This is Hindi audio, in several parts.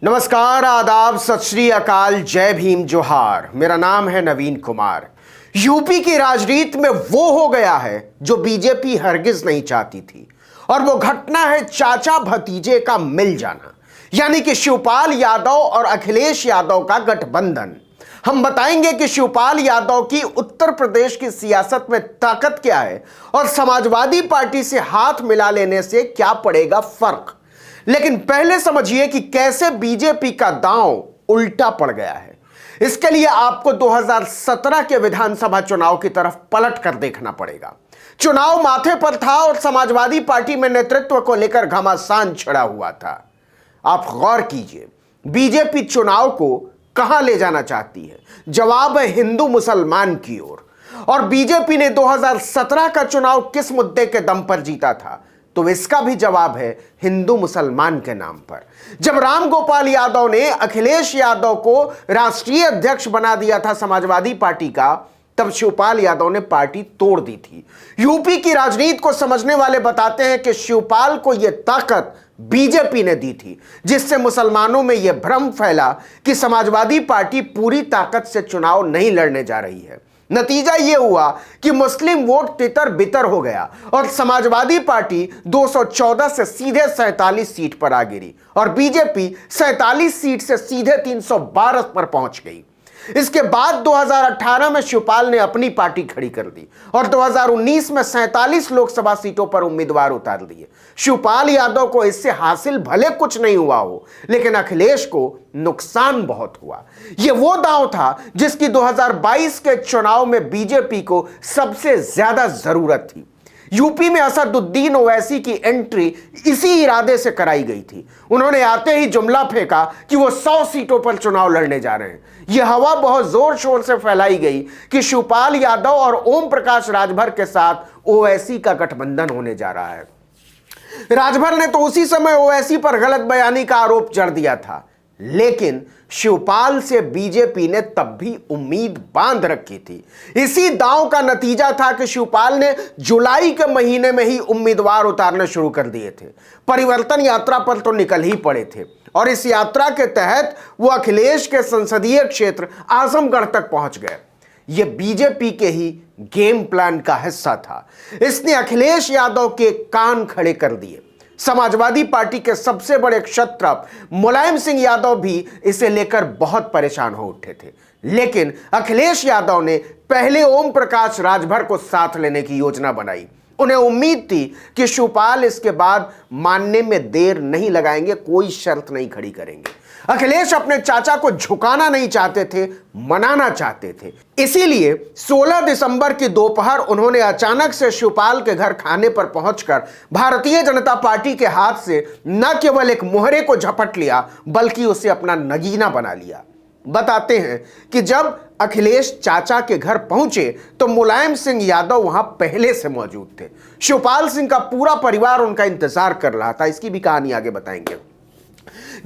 नमस्कार, आदाब, सत श्री अकाल, जय भीम, जोहार। मेरा नाम है नवीन कुमार। यूपी की राजनीति में वो हो गया है जो बीजेपी हरगिज नहीं चाहती थी, और वो घटना है चाचा भतीजे का मिल जाना, यानी कि शिवपाल यादव और अखिलेश यादव का गठबंधन। हम बताएंगे कि शिवपाल यादव की उत्तर प्रदेश की सियासत में ताकत क्या है और समाजवादी पार्टी से हाथ मिला लेने से क्या पड़ेगा फर्क। लेकिन पहले समझिए कि कैसे बीजेपी का दांव उल्टा पड़ गया है। इसके लिए आपको 2017 के विधानसभा चुनाव की तरफ पलट कर देखना पड़ेगा। चुनाव माथे पर था और समाजवादी पार्टी में नेतृत्व को लेकर घमासान छिड़ा हुआ था। आप गौर कीजिए, बीजेपी चुनाव को कहां ले जाना चाहती है? जवाब है हिंदू मुसलमान की ओर। और बीजेपी ने 2017 का चुनाव किस मुद्दे के दम पर जीता था? तो इसका भी जवाब है हिंदू मुसलमान के नाम पर। जब राम गोपाल यादव ने अखिलेश यादव को राष्ट्रीय अध्यक्ष बना दिया था समाजवादी पार्टी का, तब शिवपाल यादव ने पार्टी तोड़ दी थी। यूपी की राजनीति को समझने वाले बताते हैं कि शिवपाल को यह ताकत बीजेपी ने दी थी, जिससे मुसलमानों में यह भ्रम फैला कि समाजवादी पार्टी पूरी ताकत से चुनाव नहीं लड़ने जा रही है। नतीजा यह हुआ कि मुस्लिम वोट तितर बितर हो गया और समाजवादी पार्टी 214 से सीधे 47 सीट पर आ गिरी और बीजेपी 47 सीट से सीधे 312 पर पहुंच गई। इसके बाद 2018 में शिवपाल ने अपनी पार्टी खड़ी कर दी और 2019 में 47 लोकसभा सीटों पर उम्मीदवार उतार दिए। शिवपाल यादव को इससे हासिल भले कुछ नहीं हुआ हो, लेकिन अखिलेश को नुकसान बहुत हुआ। यह वो दांव था जिसकी 2022 के चुनाव में बीजेपी को सबसे ज्यादा जरूरत थी। यूपी में असदुद्दीन ओवैसी की एंट्री इसी इरादे से कराई गई थी। उन्होंने आते ही जुमला फेंका कि वो 100 सीटों पर चुनाव लड़ने जा रहे हैं। यह हवा बहुत जोर शोर से फैलाई गई कि शिवपाल यादव और ओम प्रकाश राजभर के साथ ओवैसी का गठबंधन होने जा रहा है। राजभर ने तो उसी समय ओवैसी पर गलत बयानी का आरोप जड़ दिया था, लेकिन शिवपाल से बीजेपी ने तब भी उम्मीद बांध रखी थी। इसी दांव का नतीजा था कि शिवपाल ने जुलाई के महीने में ही उम्मीदवार उतारने शुरू कर दिए थे। परिवर्तन यात्रा पर तो निकल ही पड़े थे और इस यात्रा के तहत वो अखिलेश के संसदीय क्षेत्र आजमगढ़ तक पहुंच गए। यह बीजेपी के ही गेम प्लान का हिस्सा था। इसने अखिलेश यादव के कान खड़े कर दिए। समाजवादी पार्टी के सबसे बड़े क्षत्रप मुलायम सिंह यादव भी इसे लेकर बहुत परेशान हो उठे थे, लेकिन अखिलेश यादव ने पहले ओम प्रकाश राजभर को साथ लेने की योजना बनाई। उन्हें उम्मीद थी कि शिवपाल इसके बाद मानने में देर नहीं लगाएंगे, कोई शर्त नहीं खड़ी करेंगे। अखिलेश अपने चाचा को झुकाना नहीं चाहते थे, मनाना चाहते थे। इसीलिए 16 दिसंबर की दोपहर उन्होंने अचानक से शिवपाल के घर खाने पर पहुंचकर भारतीय जनता पार्टी के हाथ से न केवल एक मोहरे को झपट लिया, बल्कि उसे अपना नगीना बना लिया। बताते हैं कि जब अखिलेश चाचा के घर पहुंचे तो मुलायम सिंह यादव वहां पहले से मौजूद थे। शिवपाल सिंह का पूरा परिवार उनका इंतजार कर रहा था। इसकी भी कहानी आगे बताएंगे।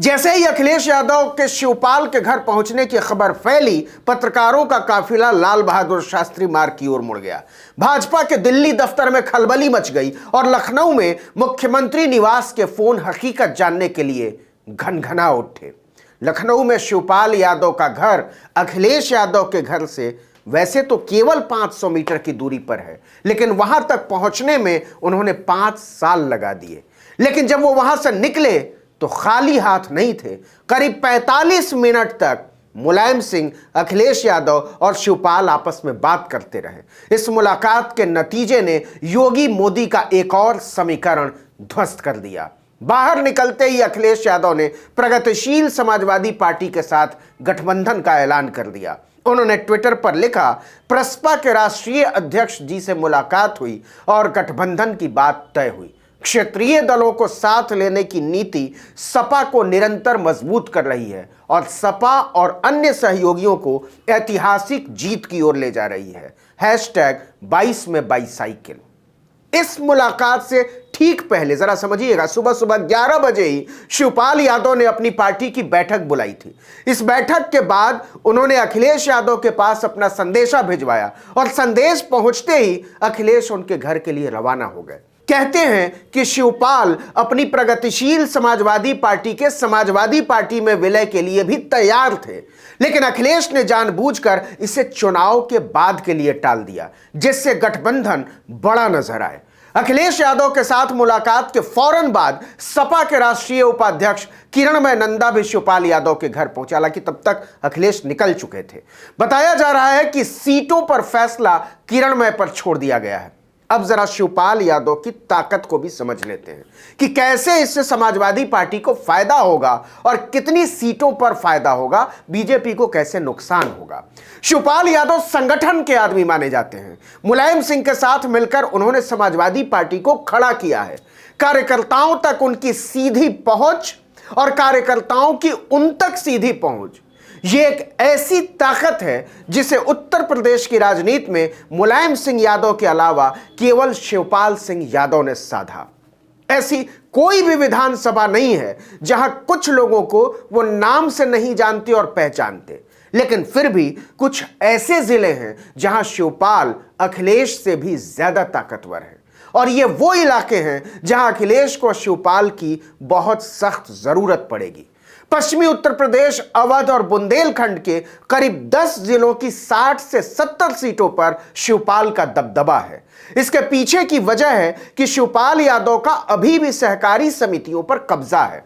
जैसे ही अखिलेश यादव के शिवपाल के घर पहुंचने की खबर फैली, पत्रकारों का काफिला लाल बहादुर शास्त्री मार्ग की ओर मुड़ गया। भाजपा के दिल्ली दफ्तर में खलबली मच गई और लखनऊ में मुख्यमंत्री निवास के फोन हकीकत जानने के लिए घनघना उठे। लखनऊ में शिवपाल यादव का घर अखिलेश यादव के घर से वैसे तो केवल 500 मीटर की दूरी पर है, लेकिन वहां तक पहुंचने में उन्होंने 5 साल लगा दिए। लेकिन जब वो वहां से निकले तो खाली हाथ नहीं थे। करीब 45 मिनट तक मुलायम सिंह, अखिलेश यादव और शिवपाल आपस में बात करते रहे। इस मुलाकात के नतीजे ने योगी मोदी का एक और समीकरण ध्वस्त कर दिया। बाहर निकलते ही अखिलेश यादव ने प्रगतिशील समाजवादी पार्टी के साथ गठबंधन का ऐलान कर दिया। उन्होंने ट्विटर पर लिखा, प्रसपा के राष्ट्रीय अध्यक्ष जी से मुलाकात हुई और गठबंधन की बात तय हुई। क्षेत्रीय दलों को साथ लेने की नीति सपा को निरंतर मजबूत कर रही है और सपा और अन्य सहयोगियों को ऐतिहासिक जीत की ओर ले जा रही है। #22 में बाईसाइकिल। इस मुलाकात से ठीक पहले जरा समझिएगा, सुबह सुबह 11 बजे ही शिवपाल यादव ने अपनी पार्टी की बैठक बुलाई थी। इस बैठक के बाद उन्होंने अखिलेश यादव के पास अपना संदेशा भिजवाया और संदेश पहुंचते ही अखिलेश उनके घर के लिए रवाना हो गए। कहते हैं कि शिवपाल अपनी प्रगतिशील समाजवादी पार्टी के समाजवादी पार्टी में विलय के लिए भी तैयार थे, लेकिन अखिलेश ने जानबूझकर इसे चुनाव के बाद के लिए टाल दिया, जिससे गठबंधन बड़ा नजर आए। अखिलेश यादव के साथ मुलाकात के फौरन बाद सपा के राष्ट्रीय उपाध्यक्ष किरणमय नंदा भी शिवपाल यादव के घर पहुंचे। हालांकि तब तक अखिलेश निकल चुके थे। बताया जा रहा है कि सीटों पर फैसला किरणमय पर छोड़ दिया गया है। अब जरा शिवपाल यादव की ताकत को भी समझ लेते हैं कि कैसे इससे समाजवादी पार्टी को फायदा होगा और कितनी सीटों पर फायदा होगा, बीजेपी को कैसे नुकसान होगा। शिवपाल यादव संगठन के आदमी माने जाते हैं। मुलायम सिंह के साथ मिलकर उन्होंने समाजवादी पार्टी को खड़ा किया है। कार्यकर्ताओं तक उनकी सीधी पहुंच और कार्यकर्ताओं की उन तक सीधी पहुंच, यह एक ऐसी ताकत है जिसे उत्तर प्रदेश की राजनीति में मुलायम सिंह यादव के अलावा केवल शिवपाल सिंह यादव ने साधा। ऐसी कोई भी विधानसभा नहीं है जहां कुछ लोगों को वो नाम से नहीं जानते और पहचानते, लेकिन फिर भी कुछ ऐसे जिले हैं जहां शिवपाल अखिलेश से भी ज्यादा ताकतवर है। और ये वो इलाके हैं जहां अखिलेश को शिवपाल की बहुत सख्त जरूरत पड़ेगी। पश्चिमी उत्तर प्रदेश, अवध और बुंदेलखंड के करीब 10 जिलों की 60 से 70 सीटों पर शिवपाल का दबदबा है। इसके पीछे की वजह है कि शिवपाल यादव का अभी भी सहकारी समितियों पर कब्जा है।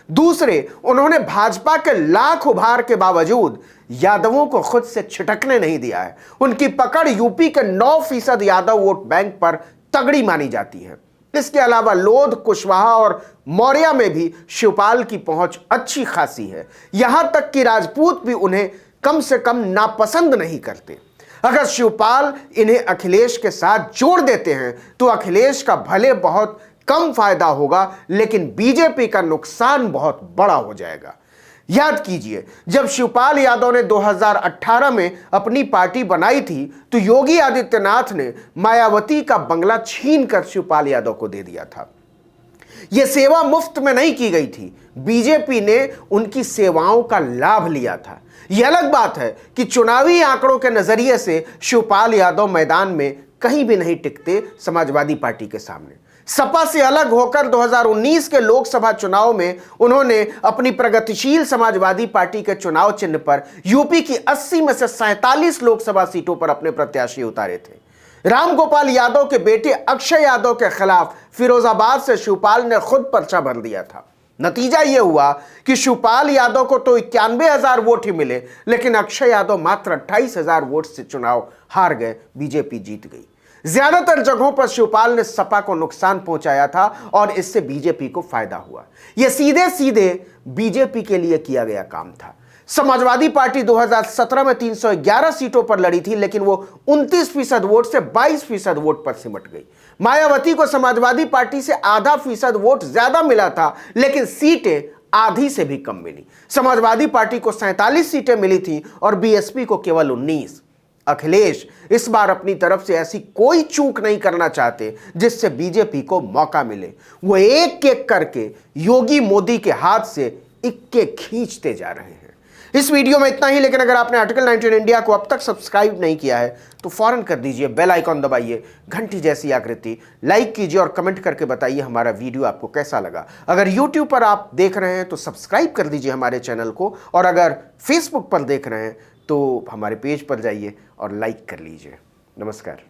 दूसरे, उन्होंने भाजपा के लाख उभार के बावजूद यादवों को खुद से छिटकने नहीं दिया है। उनकी पकड़ यूपी के 9% यादव वोट बैंक पर तगड़ी मानी जाती है। इसके अलावा लोध, कुशवाहा और मौर्या में भी शिवपाल की पहुंच अच्छी खासी है। यहां तक कि राजपूत भी उन्हें कम से कम नापसंद नहीं करते। अगर शिवपाल इन्हें अखिलेश के साथ जोड़ देते हैं तो अखिलेश का भले बहुत कम फायदा होगा, लेकिन बीजेपी का नुकसान बहुत बड़ा हो जाएगा। याद कीजिए, जब शिवपाल यादव ने 2018 में अपनी पार्टी बनाई थी तो योगी आदित्यनाथ ने मायावती का बंगला छीनकर शिवपाल यादव को दे दिया था। यह सेवा मुफ्त में नहीं की गई थी, बीजेपी ने उनकी सेवाओं का लाभ लिया था। यह अलग बात है कि चुनावी आंकड़ों के नजरिए से शिवपाल यादव मैदान में कहीं भी नहीं टिकते समाजवादी पार्टी के सामने। सपा से अलग होकर 2019 के लोकसभा चुनाव में उन्होंने अपनी प्रगतिशील समाजवादी पार्टी के चुनाव चिन्ह पर यूपी की 80 में से 47 लोकसभा सीटों पर अपने प्रत्याशी उतारे थे। रामगोपाल यादव के बेटे अक्षय यादव के खिलाफ फिरोजाबाद से शिवपाल ने खुद पर्चा भर दिया था। नतीजा यह हुआ कि शिवपाल यादव को तो 91,000 वोट ही मिले, लेकिन अक्षय यादव मात्र 28,000 वोट से चुनाव हार गए। बीजेपी जीत गई। ज्यादातर जगहों पर शिवपाल ने सपा को नुकसान पहुंचाया था और इससे बीजेपी को फायदा हुआ। यह सीधे सीधे बीजेपी के लिए किया गया काम था। समाजवादी पार्टी 2017 में 311 सीटों पर लड़ी थी, लेकिन वो 29% वोट से 22% वोट पर सिमट गई। मायावती को समाजवादी पार्टी से आधा फीसद वोट ज्यादा मिला था, लेकिन सीटें आधी से भी कम मिली। समाजवादी पार्टी को 47 सीटें मिली थी और बीएसपी को केवल 19। अखिलेश इस बार अपनी तरफ से ऐसी कोई चूक नहीं करना चाहते जिससे बीजेपी को मौका मिले। वो एक एक करके योगी मोदी के हाथ से इक्के खींचते जा रहे हैं। इस वीडियो में इतना ही, लेकिन अगर आपने आर्टिकल 19 इंडिया को अब तक सब्सक्राइब नहीं किया है तो फौरन कर दीजिए, बेल आइकॉन दबाइए, घंटी जैसी आकृति, लाइक कीजिए और कमेंट करके बताइए हमारा वीडियो आपको कैसा लगा। अगर यूट्यूब पर आप देख रहे हैं तो सब्सक्राइब कर दीजिए हमारे चैनल को, और अगर फेसबुक पर देख रहे हैं तो हमारे पेज पर जाइए और लाइक कर लीजिए। नमस्कार।